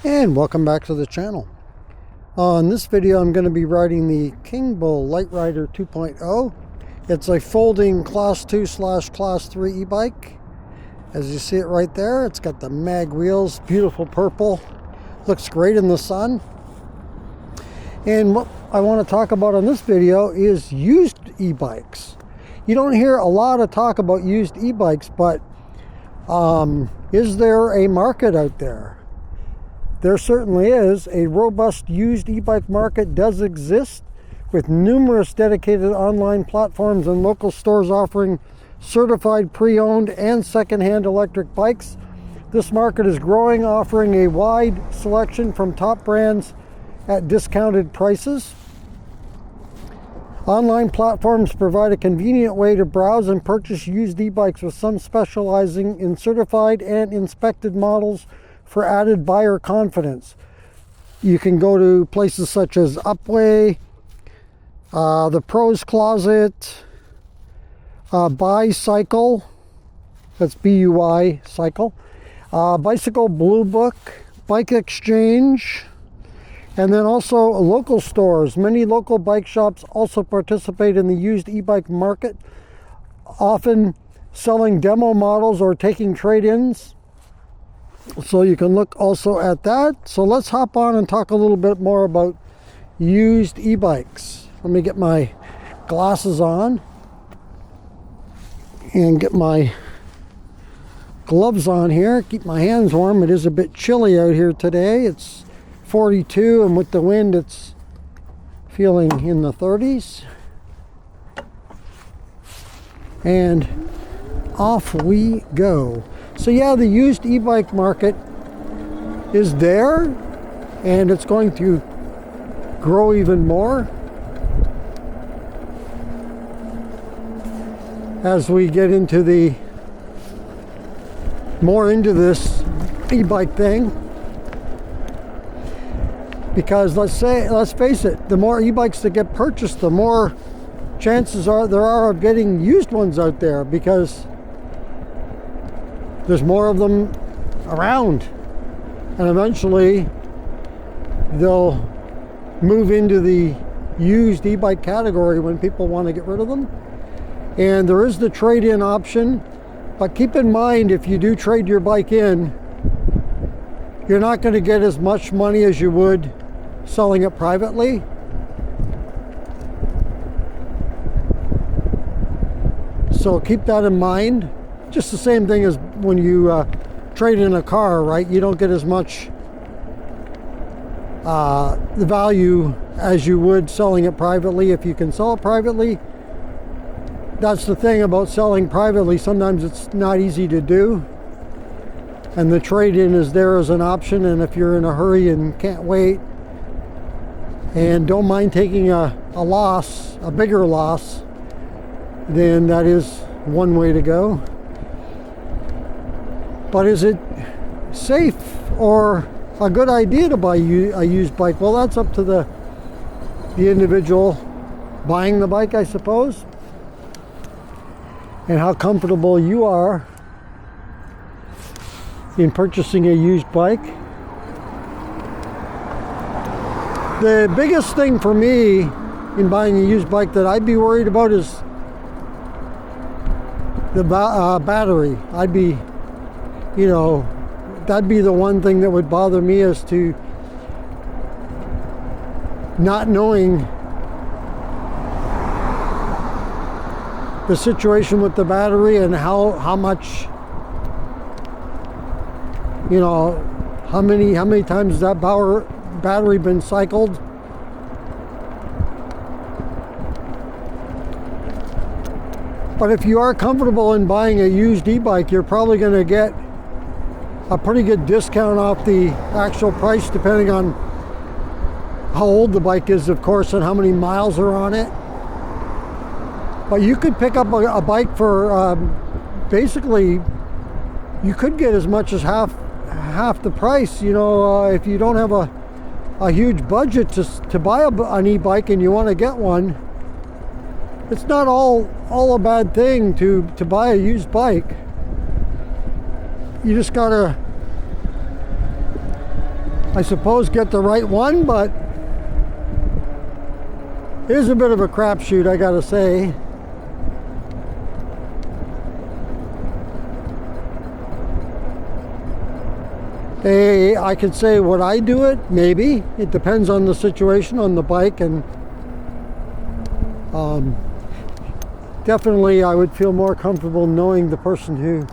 And welcome back to the channel. On this video I'm going to be riding the King Bull Light Rider 2.0. It's a folding class 2/class 3 e-bike. As you see it right there, it's got the mag wheels, beautiful purple, looks great in the sun. And what I want to talk about on this video is used e-bikes. You don't hear a lot of talk about used e-bikes, but is there a market out there? There certainly is. A robust used e-bike market does exist, with numerous dedicated online platforms and local stores offering certified pre-owned and second-hand electric bikes. This market is growing, offering a wide selection from top brands at discounted prices. Online platforms provide a convenient way to browse and purchase used e-bikes, with some specializing in certified and inspected models for added buyer confidence. You can go to places such as ENGWE, the Pros Closet, Bicycle, that's B-U-I, Cycle, Bicycle Blue Book, Bike Exchange, and then also local stores. Many local bike shops also participate in the used e-bike market, often selling demo models or taking trade-ins. So you can look also at that. So let's hop on and talk a little bit more about used e-bikes. Let me get my glasses on and get my gloves on here. Keep my hands warm. It is a bit chilly out here today. It's 42, and with the wind it's feeling in the 30s. And off we go. So yeah, the used e-bike market is there, and it's going to grow even more as we get into more into this e-bike thing. Because let's face it, the more e-bikes that get purchased, the more chances there are of getting used ones out there, because there's more of them around, and eventually they'll move into the used e-bike category when people want to get rid of them. And there is the trade-in option, but keep in mind, if you do trade your bike in, you're not going to get as much money as you would selling it privately. So keep that in mind. Just the same thing as when you trade in a car, right? You don't get as much the value as you would selling it privately. If you can sell it privately, that's the thing about selling privately. Sometimes it's not easy to do, and the trade-in is there as an option. And if you're in a hurry and can't wait and don't mind taking a loss, a bigger loss, then that is one way to go. But is it safe or a good idea to buy a used bike? Well, that's up to the individual buying the bike, I suppose, and how comfortable you are in purchasing a used bike. The biggest thing for me in buying a used bike that I'd be worried about is the battery. I'd be, that'd be the one thing that would bother me, as to not knowing the situation with the battery and how much, how many times has that battery been cycled. But if you are comfortable in buying a used e-bike, you're probably going to get a pretty good discount off the actual price, depending on how old the bike is, of course, and how many miles are on it. But you could pick up a bike for basically, you could get as much as half the price. If you don't have a huge budget to buy an e-bike and you want to get one, it's not all a bad thing to buy a used bike. You just gotta I suppose, get the right one, but it is a bit of a crapshoot, I gotta say. Hey, I could say, would I do it? Maybe. It depends on the situation on the bike, and definitely I would feel more comfortable knowing the person who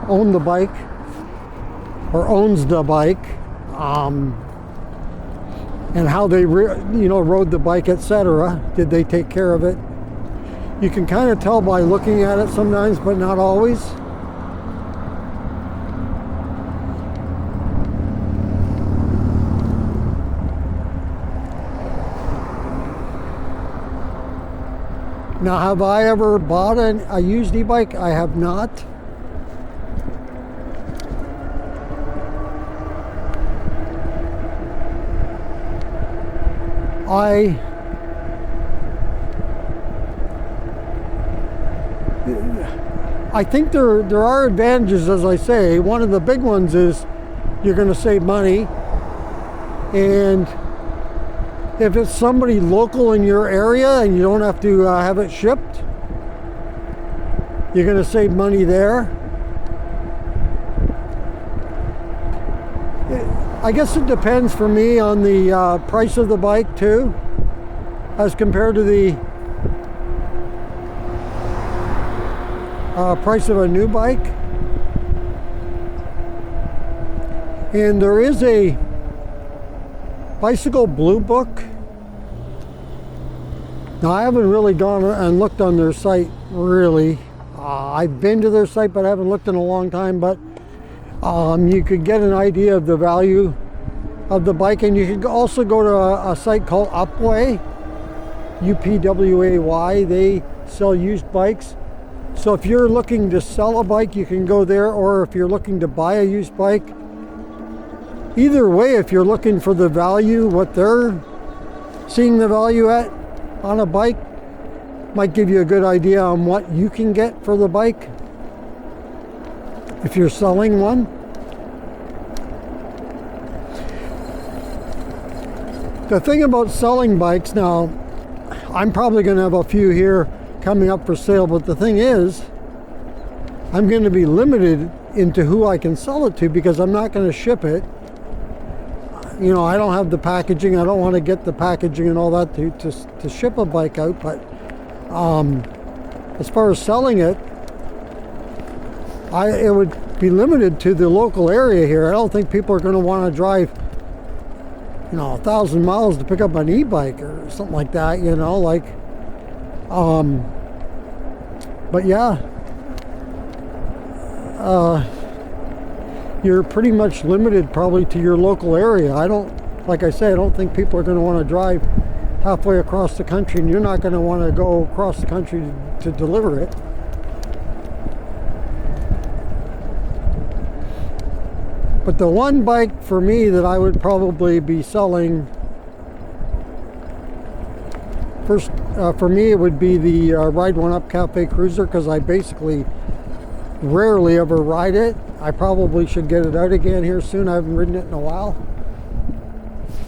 owned the bike or owns the bike, and how they rode the bike, etc. Did they take care of it? You can kind of tell by looking at it sometimes, but not always. Now, have I ever bought a used e-bike? I have not. I think there are advantages, as I say. One of the big ones is you're going to save money, and if it's somebody local in your area and you don't have to have it shipped, you're going to save money there. I guess it depends for me on the price of the bike too, as compared to the price of a new bike. And there is a bicycle blue book. Now, I haven't really gone and looked on their site, really. I've been to their site, but I haven't looked in a long time. But you could get an idea of the value of the bike, and you could also go to a site called ENGWE, UPWAY. They sell used bikes. So if you're looking to sell a bike, you can go there, or if you're looking to buy a used bike, either way, if you're looking for the value, what they're seeing the value at on a bike, might give you a good idea on what you can get for the bike if you're selling one. The thing about selling bikes, now, I'm probably going to have a few here coming up for sale, but the thing is, I'm going to be limited into who I can sell it to, because I'm not going to ship it. You know, I don't have the packaging. I don't want to get the packaging and all that to ship a bike out. But as far as selling it, it would be limited to the local area here. I don't think people are going to want to drive, 1,000 miles to pick up an e-bike or something like that. But yeah, you're pretty much limited probably to your local area. Like I say, I don't think people are going to want to drive halfway across the country, and you're not going to want to go across the country to deliver it. But the one bike for me that I would probably be selling first, for me, it would be the Ride One Up Cafe Cruiser, because I basically rarely ever ride it. I probably should get it out again here soon. I haven't ridden it in a while.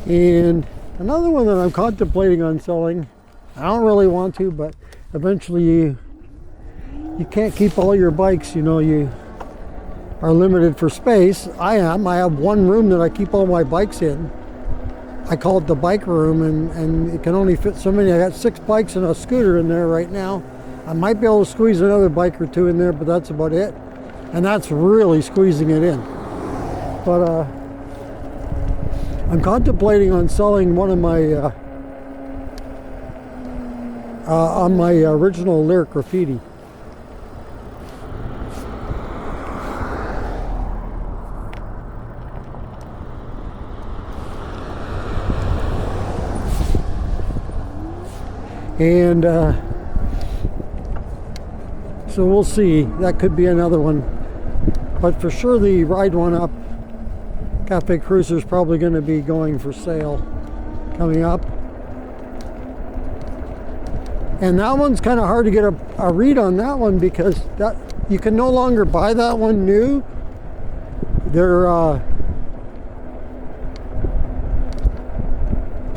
And another one that I'm contemplating on selling, I don't really want to, but eventually you can't keep all your bikes. You are limited for space. I have one room that I keep all my bikes in. I call it the bike room, and it can only fit so many. I got 6 bikes and a scooter in there right now. I might be able to squeeze another bike or 2 in there, but that's about it. And that's really squeezing it in. But I'm contemplating on selling one of my on my original Lyric Graffiti. And so we'll see. That could be another one. But for sure, the Ride One Up Cafe Cruiser is probably going to be going for sale coming up. And that one's kind of hard to get a read on that one, because you can no longer buy that one new.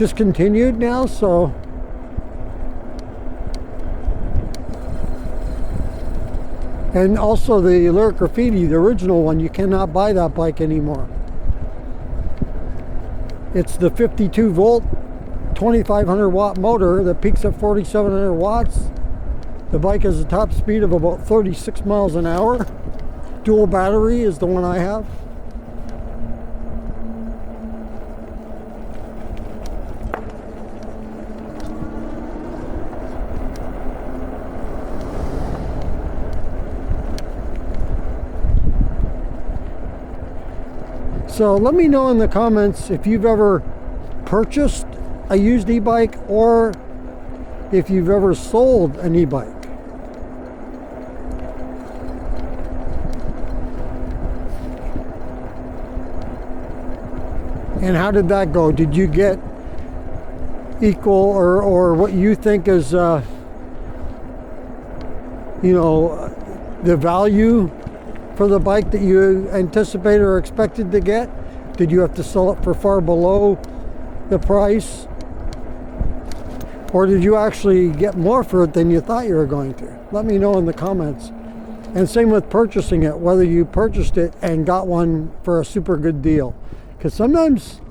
discontinued now, so and also the Lyric Graffiti, the original one, you cannot buy that bike anymore. It's the 52 volt 2500 watt motor that peaks at 4700 watts. The bike has a top speed of about 36 miles an hour. Dual battery is the one I have. So let me know in the comments if you've ever purchased a used e-bike or if you've ever sold an e-bike. And how did that go? Did you get equal or what you think is, you know, the value for the bike that you anticipated or expected to get? Did you have to sell it for far below the price? Or did you actually get more for it than you thought you were going to? Let me know in the comments. And same with purchasing it, whether you purchased it and got one for a super good deal. Because sometimes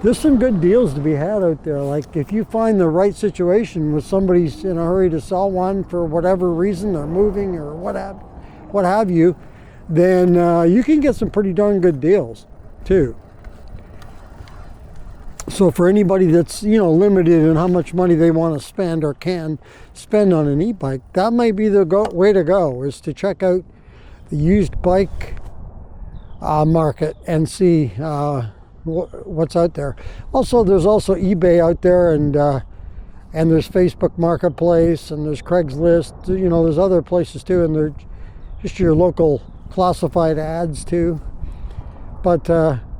there's some good deals to be had out there. Like if you find the right situation with somebody's in a hurry to sell one for whatever reason, they're moving or what have you, then you can get some pretty darn good deals too. So for anybody that's, you know, limited in how much money they want to spend or can spend on an e-bike, that might be the way to go, is to check out the used bike market and see what's out there. Also, there's also eBay out there, and there's Facebook Marketplace, and there's Craigslist. You know, there's other places too, and they're just your local classified ads too. But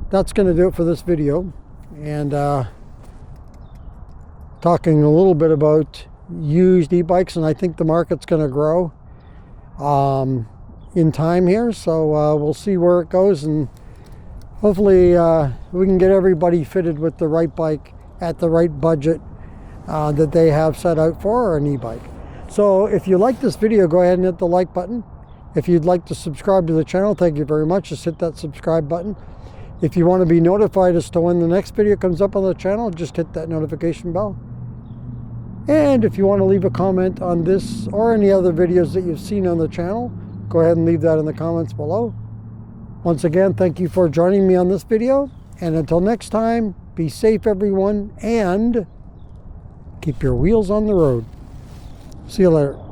that's going to do it for this video, and talking a little bit about used e-bikes, and I think the market's going to grow in time here, so we'll see where it goes, and hopefully we can get everybody fitted with the right bike at the right budget that they have set out for an e-bike. So if you like this video, go ahead and hit the like button. If you'd like to subscribe to the channel, thank you very much. Just hit that subscribe button. If you want to be notified as to when the next video comes up on the channel, just hit that notification bell. And if you want to leave a comment on this or any other videos that you've seen on the channel, go ahead and leave that in the comments below. Once again, thank you for joining me on this video. And until next time, be safe everyone, and keep your wheels on the road. See you later.